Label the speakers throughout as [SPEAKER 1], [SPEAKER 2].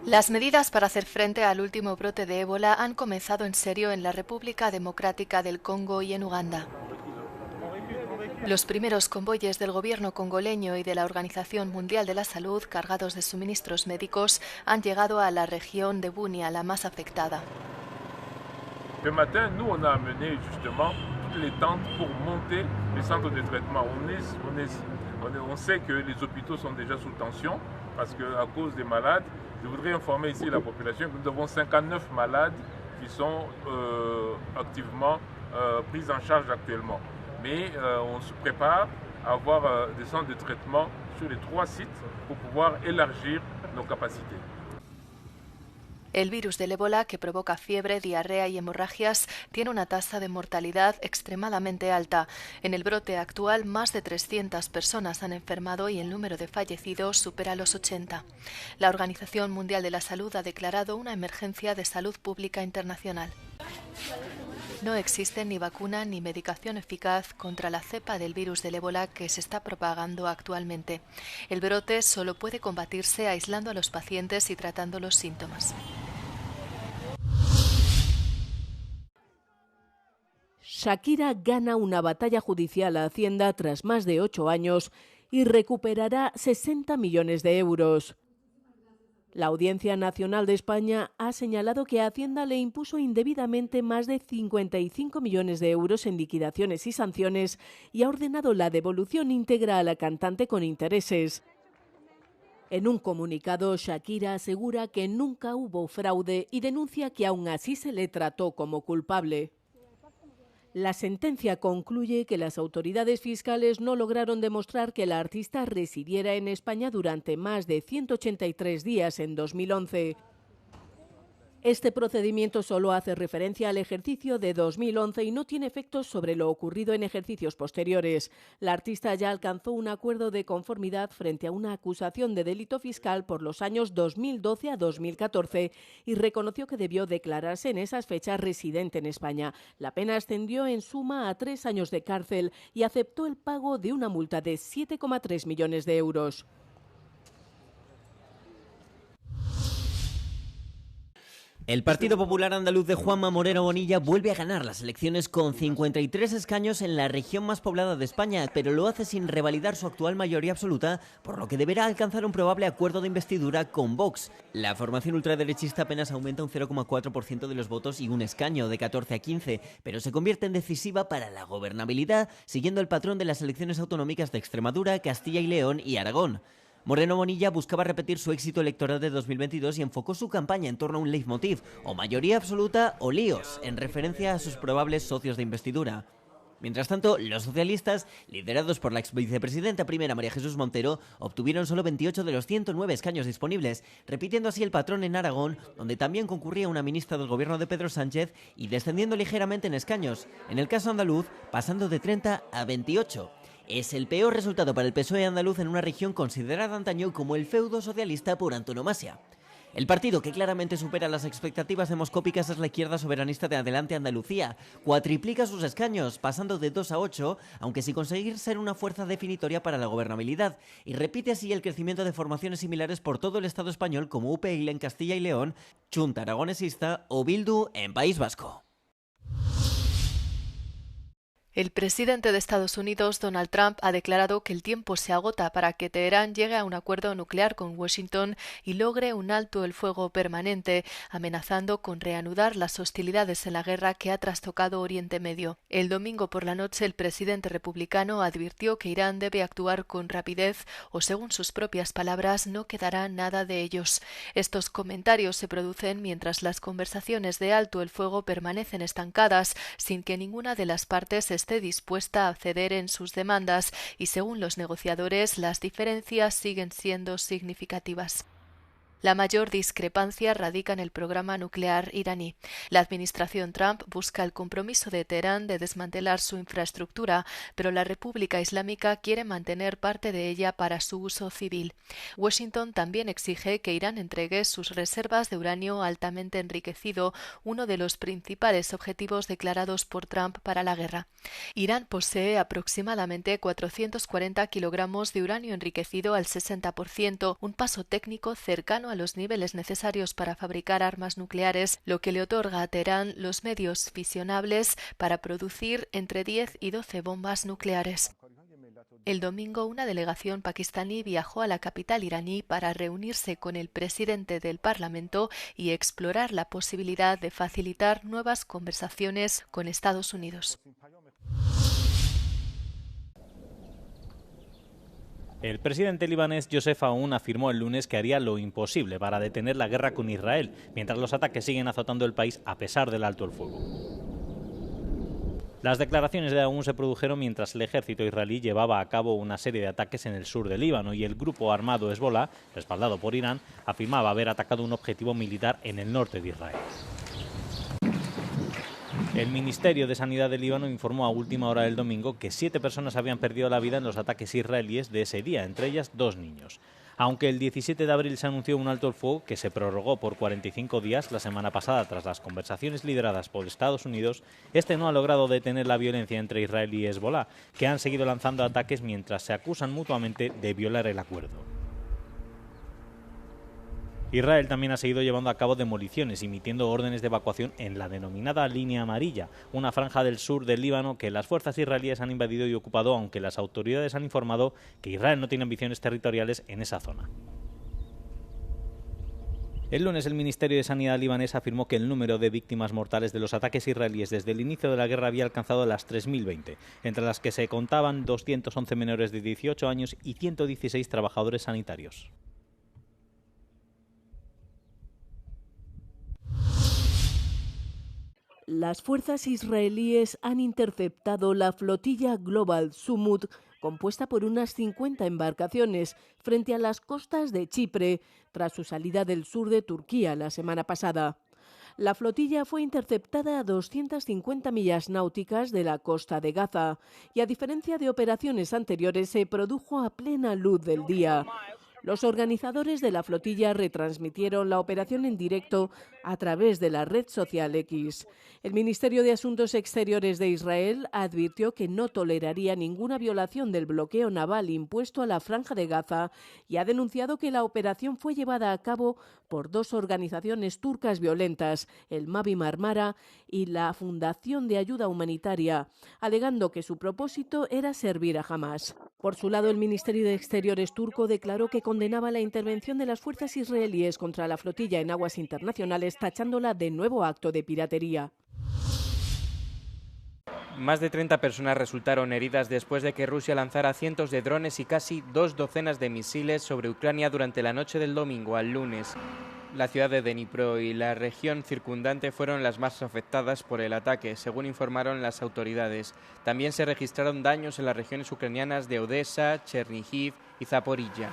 [SPEAKER 1] Las medidas para hacer frente al último brote de ébola han comenzado en serio en la República Democrática del Congo y en Uganda. Los primeros convoyes del gobierno congoleño y de la Organización Mundial de la Salud, cargados de suministros médicos, han llegado a la región de Bunia, la más afectada.
[SPEAKER 2] Ce matin, nous, on a amené justement toutes les tentes pour monter les centres de traitement. On sait que les hôpitaux sont déjà sous tension parce qu'à cause des malades, je voudrais informer ici la population que nous avons 59 malades qui sont activement pris en charge actuellement. Mais on se prépare à avoir des centres de traitement sur les 3 sites pour pouvoir élargir nos capacités.
[SPEAKER 1] El virus del ébola, que provoca fiebre, diarrea y hemorragias, tiene una tasa de mortalidad extremadamente alta. En el brote actual, más de 300 personas han enfermado y el número de fallecidos supera los 80. La Organización Mundial de la Salud ha declarado una emergencia de salud pública internacional. No existe ni vacuna ni medicación eficaz contra la cepa del virus del ébola que se está propagando actualmente. El brote solo puede combatirse aislando a los pacientes y tratando los síntomas.
[SPEAKER 3] Shakira gana una batalla judicial a Hacienda tras más de 8 años y recuperará 60 millones de euros. La Audiencia Nacional de España ha señalado que Hacienda le impuso indebidamente más de 55 millones de euros en liquidaciones y sanciones y ha ordenado la devolución íntegra a la cantante con intereses. En un comunicado, Shakira asegura que nunca hubo fraude y denuncia que aún así se le trató como culpable. La sentencia concluye que las autoridades fiscales no lograron demostrar que la artista residiera en España durante más de 183 días en 2011. Este procedimiento solo hace referencia al ejercicio de 2011 y no tiene efectos sobre lo ocurrido en ejercicios posteriores. La artista ya alcanzó un acuerdo de conformidad frente a una acusación de delito fiscal por los años 2012 a 2014 y reconoció que debió declararse en esas fechas residente en España. La pena ascendió en suma a 3 años de cárcel y aceptó el pago de una multa de 7,3 millones de euros.
[SPEAKER 4] El Partido Popular Andaluz de Juanma Moreno Bonilla vuelve a ganar las elecciones con 53 escaños en la región más poblada de España, pero lo hace sin revalidar su actual mayoría absoluta, por lo que deberá alcanzar un probable acuerdo de investidura con Vox. La formación ultraderechista apenas aumenta un 0,4% de los votos y un escaño, de 14 a 15, pero se convierte en decisiva para la gobernabilidad, siguiendo el patrón de las elecciones autonómicas de Extremadura, Castilla y León y Aragón. Moreno Bonilla buscaba repetir su éxito electoral de 2022 y enfocó su campaña en torno a un leitmotiv, o mayoría absoluta o líos, en referencia a sus probables socios de investidura. Mientras tanto, los socialistas, liderados por la ex vicepresidenta primera María Jesús Montero, obtuvieron solo 28 de los 109 escaños disponibles, repitiendo así el patrón en Aragón, donde también concurría una ministra del gobierno de Pedro Sánchez, y descendiendo ligeramente en escaños, en el caso andaluz, pasando de 30 a 28. Es el peor resultado para el PSOE andaluz en una región considerada antaño como el feudo socialista por antonomasia. El partido que claramente supera las expectativas demoscópicas es la izquierda soberanista de Adelante Andalucía. Cuatriplica sus escaños, pasando de 2 a 8, aunque sin conseguir ser una fuerza definitoria para la gobernabilidad, y repite así el crecimiento de formaciones similares por todo el Estado español como UPyL en Castilla y León, Chunta Aragonesista o Bildu en País Vasco.
[SPEAKER 1] El presidente de Estados Unidos, Donald Trump, ha declarado que el tiempo se agota para que Teherán llegue a un acuerdo nuclear con Washington y logre un alto el fuego permanente, amenazando con reanudar las hostilidades en la guerra que ha trastocado Oriente Medio. El domingo por la noche, el presidente republicano advirtió que Irán debe actuar con rapidez o, según sus propias palabras, no quedará nada de ellos. Estos comentarios se producen mientras las conversaciones de alto el fuego permanecen estancadas, sin que ninguna de las partes esté dispuesta a ceder en sus demandas y, según los negociadores, las diferencias siguen siendo significativas. La mayor discrepancia radica en el programa nuclear iraní. La administración Trump busca el compromiso de Teherán de desmantelar su infraestructura, pero la República Islámica quiere mantener parte de ella para su uso civil. Washington también exige que Irán entregue sus reservas de uranio altamente enriquecido, uno de los principales objetivos declarados por Trump para la guerra. Irán posee aproximadamente 440 kilogramos de uranio enriquecido al 60%, un paso técnico cercano urbano a los niveles necesarios para fabricar armas nucleares, lo que le otorga a Teherán los medios fisionables para producir entre 10 y 12 bombas nucleares. El domingo, una delegación pakistaní viajó a la capital iraní para reunirse con el presidente del Parlamento y explorar la posibilidad de facilitar nuevas conversaciones con Estados Unidos.
[SPEAKER 5] El presidente libanés Youssef Aoun afirmó el lunes que haría lo imposible para detener la guerra con Israel, mientras los ataques siguen azotando el país a pesar del alto el fuego. Las declaraciones de Aoun se produjeron mientras el ejército israelí llevaba a cabo una serie de ataques en el sur del Líbano y el grupo armado Hezbollah, respaldado por Irán, afirmaba haber atacado un objetivo militar en el norte de Israel. El Ministerio de Sanidad del Líbano informó a última hora del domingo que 7 personas habían perdido la vida en los ataques israelíes de ese día, entre ellas 2 niños. Aunque el 17 de abril se anunció un alto el fuego que se prorrogó por 45 días la semana pasada tras las conversaciones lideradas por Estados Unidos, este no ha logrado detener la violencia entre Israel y Hezbollah, que han seguido lanzando ataques mientras se acusan mutuamente de violar el acuerdo. Israel también ha seguido llevando a cabo demoliciones, emitiendo órdenes de evacuación en la denominada Línea Amarilla, una franja del sur del Líbano que las fuerzas israelíes han invadido y ocupado, aunque las autoridades han informado que Israel no tiene ambiciones territoriales en esa zona. El lunes el Ministerio de Sanidad libanés afirmó que el número de víctimas mortales de los ataques israelíes desde el inicio de la guerra había alcanzado las 3.020, entre las que se contaban 211 menores de 18 años y 116 trabajadores sanitarios.
[SPEAKER 3] Las fuerzas israelíes han interceptado la flotilla Global Sumud, compuesta por unas 50 embarcaciones, frente a las costas de Chipre, tras su salida del sur de Turquía la semana pasada. La flotilla fue interceptada a 250 millas náuticas de la costa de Gaza y, a diferencia de operaciones anteriores, se produjo a plena luz del día. Los organizadores de la flotilla retransmitieron la operación en directo a través de la red social X. El Ministerio de Asuntos Exteriores de Israel advirtió que no toleraría ninguna violación del bloqueo naval impuesto a la Franja de Gaza y ha denunciado que la operación fue llevada a cabo por 2 organizaciones turcas violentas, el Mavi Marmara y la Fundación de Ayuda Humanitaria, alegando que su propósito era servir a Hamás. Por su lado, el Ministerio de Exteriores turco declaró que condenaba la intervención de las fuerzas israelíes contra la flotilla en aguas internacionales, tachándola de nuevo acto de piratería.
[SPEAKER 6] Más de 30 personas resultaron heridas después de que Rusia lanzara cientos de drones y casi 2 docenas de misiles sobre Ucrania durante la noche del domingo al lunes. La ciudad de Dnipro y la región circundante fueron las más afectadas por el ataque, según informaron las autoridades. También se registraron daños en las regiones ucranianas de Odessa, Chernihiv y Zaporilla.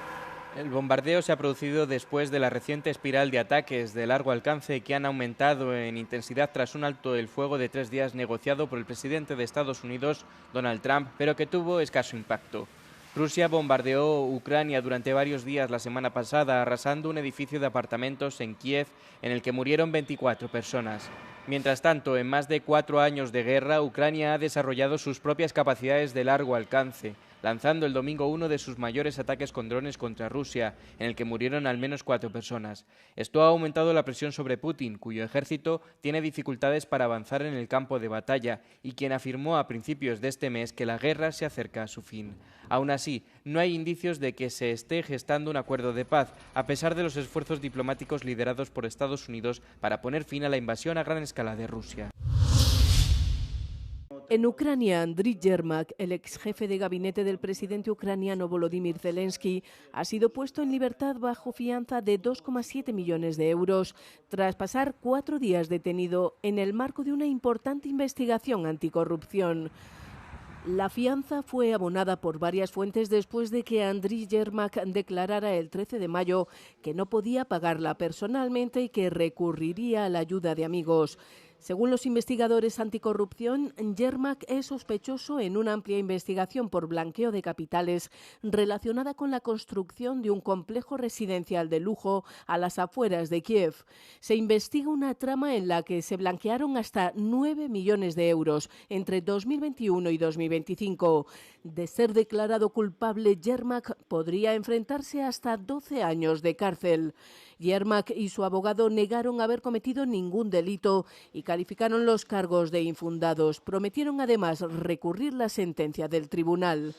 [SPEAKER 6] El bombardeo se ha producido después de la reciente espiral de ataques de largo alcance que han aumentado en intensidad tras un alto el fuego de 3 días negociado por el presidente de Estados Unidos, Donald Trump, pero que tuvo escaso impacto. Rusia bombardeó Ucrania durante varios días la semana pasada, arrasando un edificio de apartamentos en Kiev en el que murieron 24 personas. Mientras tanto, en más de 4 años de guerra, Ucrania ha desarrollado sus propias capacidades de largo alcance, lanzando el domingo uno de sus mayores ataques con drones contra Rusia, en el que murieron al menos 4 personas. Esto ha aumentado la presión sobre Putin, cuyo ejército tiene dificultades para avanzar en el campo de batalla y quien afirmó a principios de este mes que la guerra se acerca a su fin. Aún así, no hay indicios de que se esté gestando un acuerdo de paz, a pesar de los esfuerzos diplomáticos liderados por Estados Unidos para poner fin a la invasión a gran escala de Rusia.
[SPEAKER 3] En Ucrania, Andriy Yermak, el ex jefe de gabinete del presidente ucraniano Volodymyr Zelensky, ha sido puesto en libertad bajo fianza de 2,7 millones de euros tras pasar 4 días detenido en el marco de una importante investigación anticorrupción. La fianza fue abonada por varias fuentes después de que Andriy Yermak declarara el 13 de mayo que no podía pagarla personalmente y que recurriría a la ayuda de amigos. Según los investigadores anticorrupción, Yermak es sospechoso en una amplia investigación por blanqueo de capitales relacionada con la construcción de un complejo residencial de lujo a las afueras de Kiev. Se investiga una trama en la que se blanquearon hasta 9 millones de euros entre 2021 y 2025. De ser declarado culpable, Yermak podría enfrentarse hasta 12 años de cárcel. Yermak y su abogado negaron haber cometido ningún delito y calificaron los cargos de infundados. Prometieron además recurrir la sentencia del tribunal.